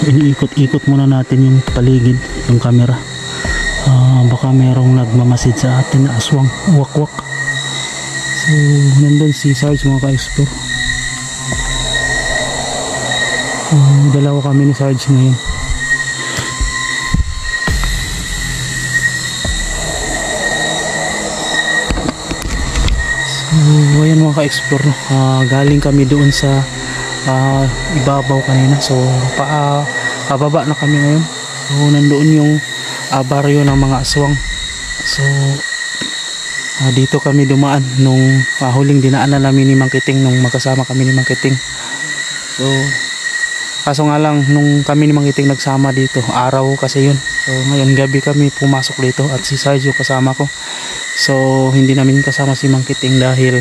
iniikot-ikot muna natin yung paligid, yung camera. Baka merong nagmamasid sa atin na aswang, wakwak. So nandun si Sarge mga ka-explore. Dalawa kami ni Sarge ngayon. So ayan mga ka-explore, galing kami doon sa ibabaw kanina. So pababa na kami ngayon. So nandoon yung baryo ng mga aswang. So dito kami dumaan nung huling dinaanan namin ni Mang Kiting, nung magkasama kami ni Mang Kiting. So kaso nga lang, nung kami ni Mang Kiting nagsama dito, araw kasi yun. So ngayon gabi kami pumasok dito at si Sarge yung kasama ko. So hindi namin kasama si Mang Kiting dahil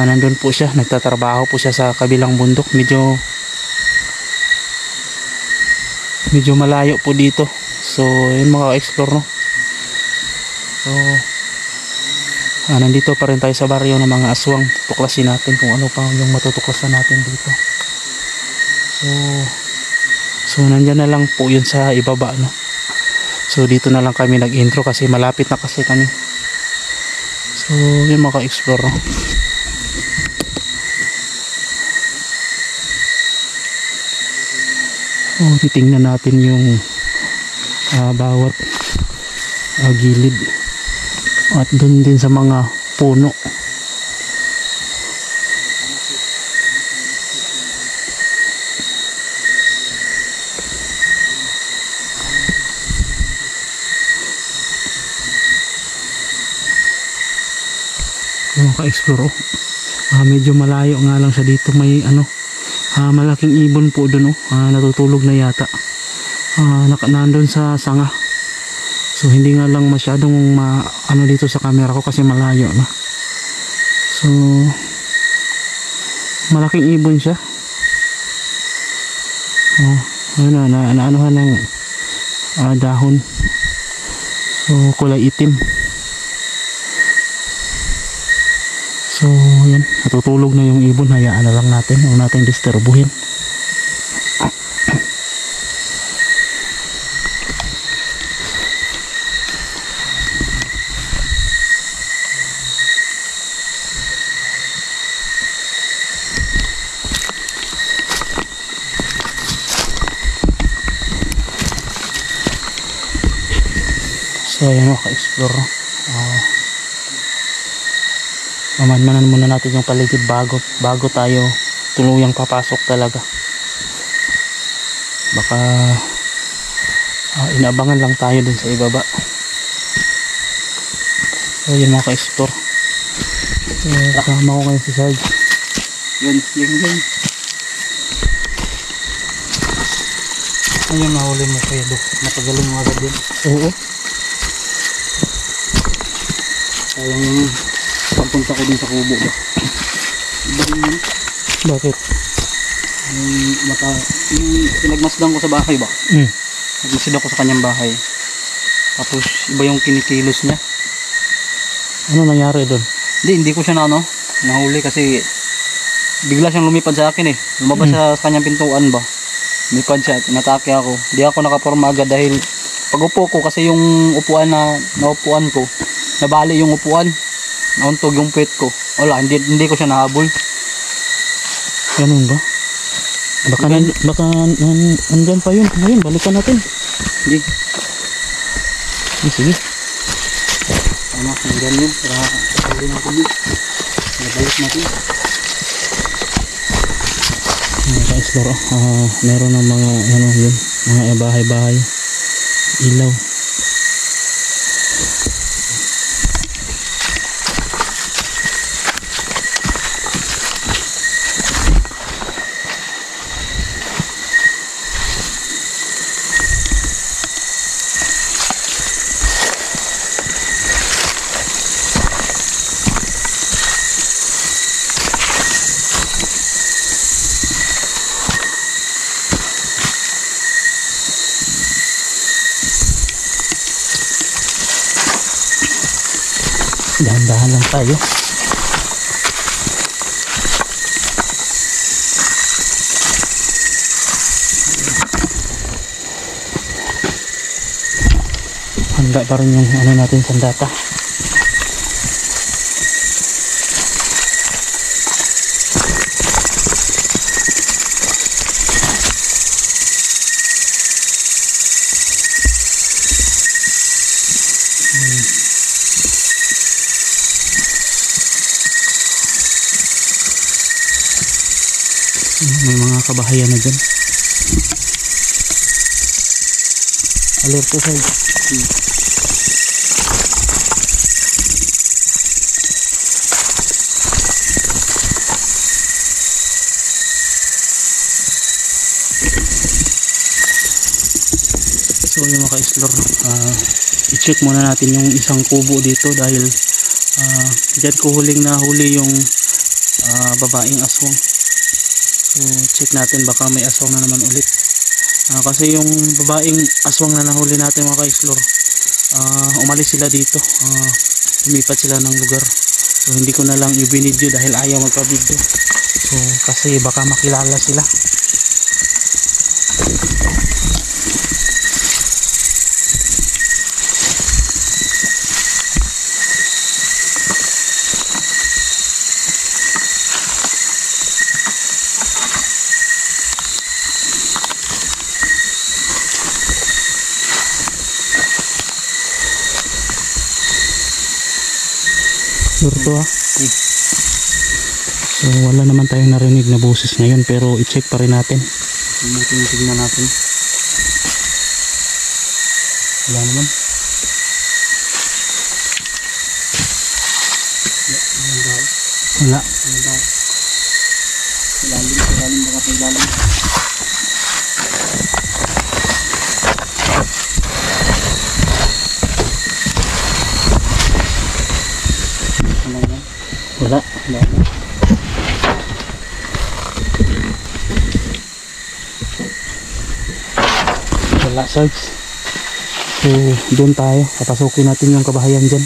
nandun po siya, nagtatrabaho po siya sa kabilang bundok. Medyo malayo po dito. So yun mga ka-explore, no? So nandito pa rin tayo sa baryo ng mga aswang. Tuklasin natin kung ano pa yung matutuklasan natin dito. So nandyan na lang po yun sa ibaba, no? So dito na lang kami nag-intro kasi malapit na kasi kami. So yun mga ka-explore, no? Titingnan natin yung bawat gilid at dun din sa mga puno. Yung ka-explore, medyo malayo nga lang siya dito. May malaking ibon po dun, natutulog na yata. Nandun sa sanga. So hindi nga lang masyadong dito sa camera ko kasi malayo na. So malaking ibon siya. Naanuhan ng dahon. So kulay itim. So yan, natutulog na yung ibon. Hayaan na lang natin, huwag natin disturbuhin. So ayan mga ka-explore, mamanmanan muna natin yung paligid bago tayo tuluyang papasok talaga. Baka inabangan lang tayo dun sa ibaba. So yun mga ka-explore, kasama ko ngayon si Sarge. Yun. Ayun, nahuli mo kayo do, napagaling mo agad yun. Oo, sayang pagpunta ko din sa kubo ba? Bakit? Pinagmasdan ko sa bahay ba? Nagmasdan ako sa kanyang bahay. Tapos iba yung kinikilos niya. Ano nangyari doon? Hindi ko siya nahuli kasi bigla siyang lumipad sa akin eh. Lumabas sa kanyang pintuan ba? Lumipad siya, natake ako. Hindi ako nakaporma agad dahil pag upo ko kasi yung upuan na naupuan ko, nabali yung upuan. Nauntog yung puwet ko. Wala, hindi ko siya nahabol. Ganun ba? Baka nandyan pa yun. Ayun, balikan natin. Sige. Sige. Nandyan yun. Para sabihin natin yun. Nabalik natin. Mga ka-explore, meron ng mga yun, mga bahay-bahay. Ilaw. Dahan-dahan lang tayo. mahalaga pa rin yung ano natin sandata. May mga kabahayan na dyan. Alerto side. So yung mga ka-explore, i-check muna natin yung isang kubo dito dahil dyan ko huling nahuli yung babaeng aswang. So check natin, baka may aswang na naman ulit. Kasi yung babaeng aswang na nahuli natin mga ka-explore, umalis sila dito, lumipat sila ng lugar. So hindi ko na lang i-video dahil ayaw magpa-video. So kasi baka makilala sila. Surto So wala naman tayong narinig na boses ngayon, pero i-check pa rin natin. Tingnan natin. Wala naman. Wala. Ilalim baka sa ilalim. Wala. Wala, search. So doon tayo, papasukin natin yung kabahayan dyan.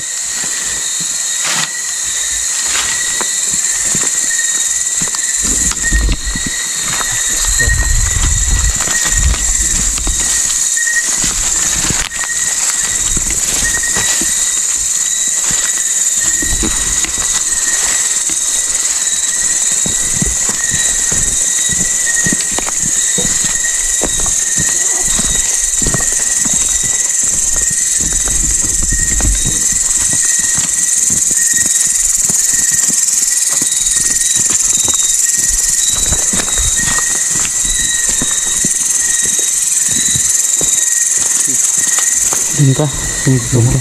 Dito ka.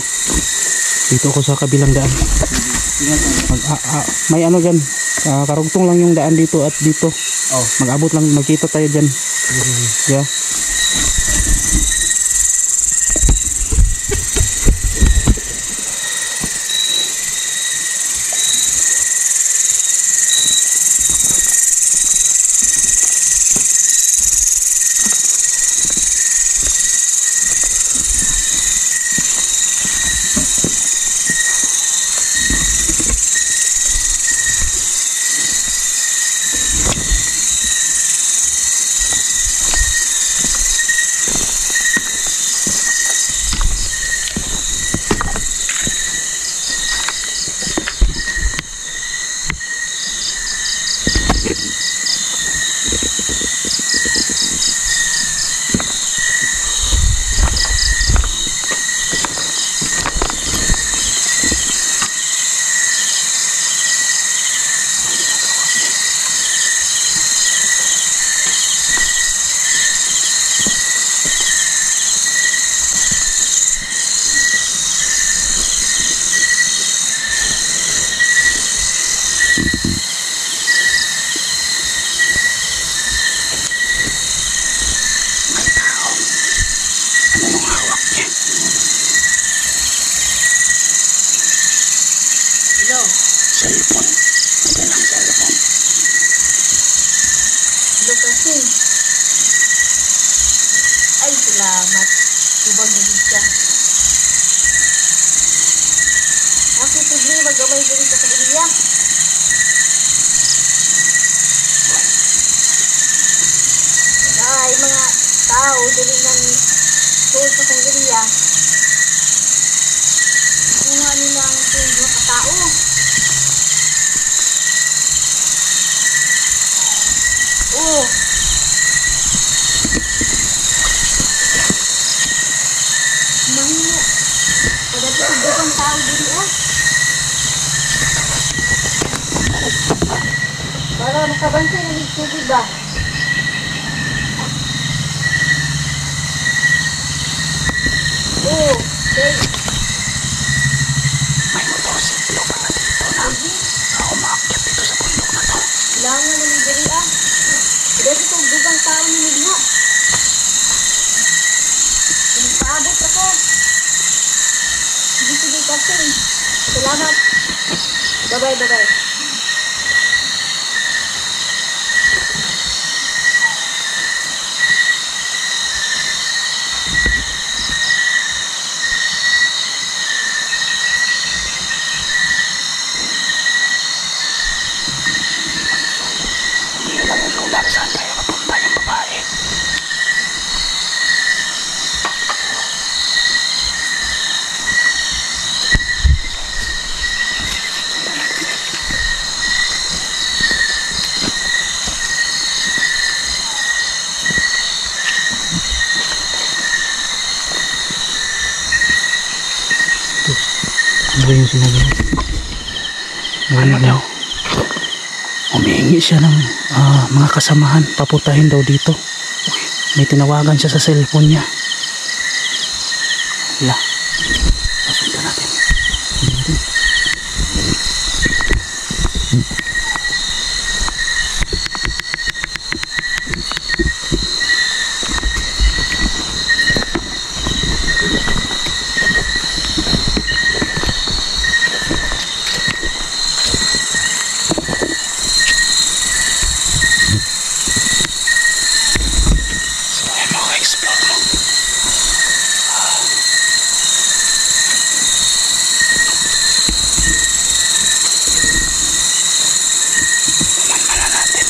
Dito ako sa kabilang daan. May ano dyan, karugtong lang yung daan dito at dito. Mag-abot lang, magkita tayo dyan. Yeah. Nakabantay na tubig ba? Oo, okay. May motorsiklo pala dito na umakyat dito sa bundok na to. Kailangan na ng diri ah. Dito itong dugang tao ni Migna. Kung paabot ako. Sige kasi. Salamat. Bye-bye. Hindi lang yung lugar saan tayo papunta yung babae. Ano ba yung sinabi mo? Ano daw? Humihingi siya ng mga kasamahan. Paputahin daw dito. May tinawagan siya sa cellphone niya. Wala. Pasundan natin. So ay maka-explore mo. Manmana natin.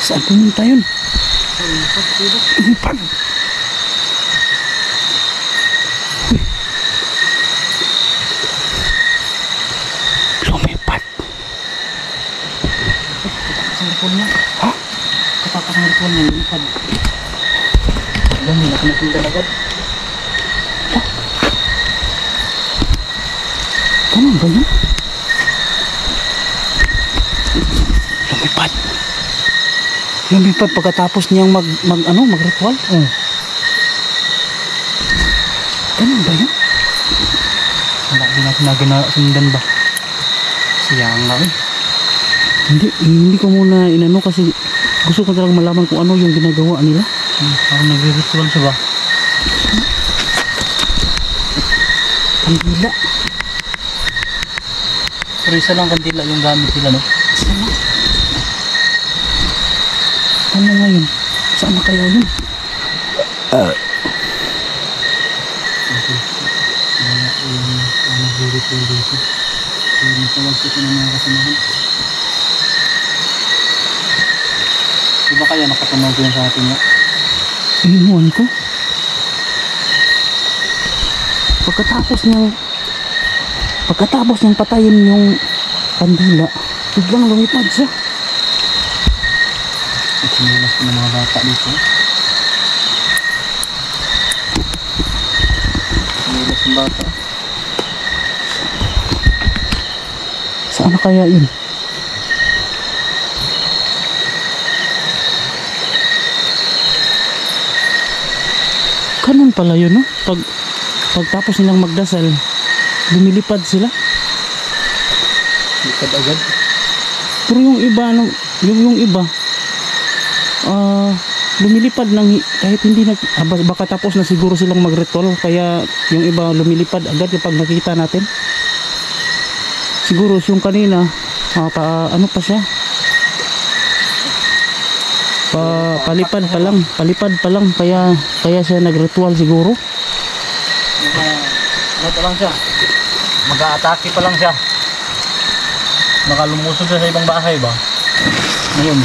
Saan pumunta yun? Lumipad. Lumipad. Sa likod niya. Ha? Katakas ng likod niya, lumipad. Alam, hindi na kinasundan agad. Ganun ba yun? Lumipad. Lumipad pagkatapos niyang mag-ritual? Oo. Ganun ba yun? Wala, hindi natin naganasundan ba? Sayang nga eh. Hindi ko muna inano kasi gusto ko talagang malaman kung ano yung ginagawa nila. Parang nagre-ritual siya ba? Kandila. Pero isa lang kandila yung gamit nila, no? Ano ngayon? Saan na kaya yun? Nagre-ritual dito. Kaya natawag ko ng mga kasamahan. Di ba kaya nakatunog yun sa atin niya? Inuwan ko. Pagkatapos niyang patayin yung kandila, biglang lumipad siya. Sinilas ko ng mga bata dito. Sinilas ng bata. Saan na kaya yun? Ganun pala yun, no? Pagtapos nilang magdasal, lumilipad sila. Likad agad. Pero yung iba, yung iba, lumilipad kahit hindi baka tapos na siguro silang mag-ritual, kaya yung iba lumilipad agad kapag nakita natin. Siguro yung kanina, ano pa siya? Palipad pa lang, kaya siya nag-ritual siguro. Ano pa lang siya? Mag-a-atake pa lang siya. Baka lumusod siya sa ibang bahay ba? Ngayon.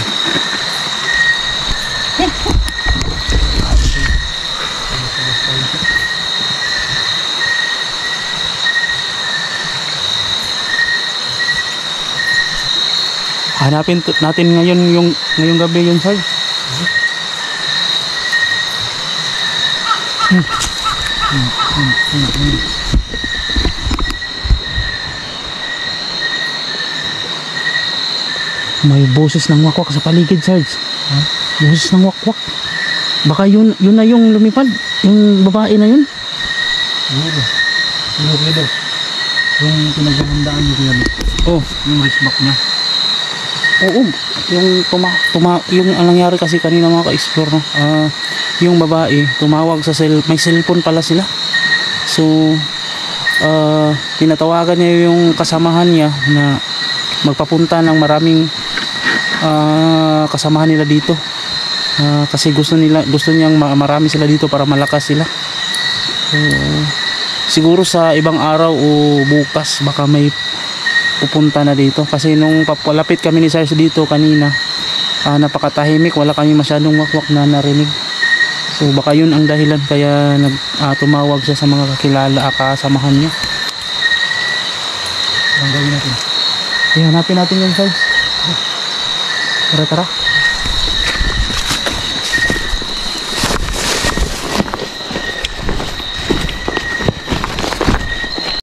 Hanapin natin ngayon ngayong gabi yun, Sarge. May boses ng wakwak sa paligid, Sarge. Ha? Boses ng wakwak. Baka yun na yung lumipad, yung babae na yun. Siguro. Yung pinaghahandaan niyo yan. Oh, Yung wristback niya. oo. Yung ang nangyari kasi kanina mga ka-explore, no? Yung babae tumawag sa may cellphone pala sila. So tinatawagan niya yung kasamahan niya na magpapunta ng maraming kasamahan nila dito. Kasi gusto niyang marami sila dito para malakas sila. So, siguro sa ibang araw o bukas baka may pupunta na dito, kasi nung papalapit kami ni Sarge dito kanina, napakatahimik, wala kami masyadong wakwak na narinig. So baka yun ang dahilan kaya tumawag siya sa mga kakilala, kasamahan niya. Ang gawin natin. Hanapin natin yung Sarge. Tara.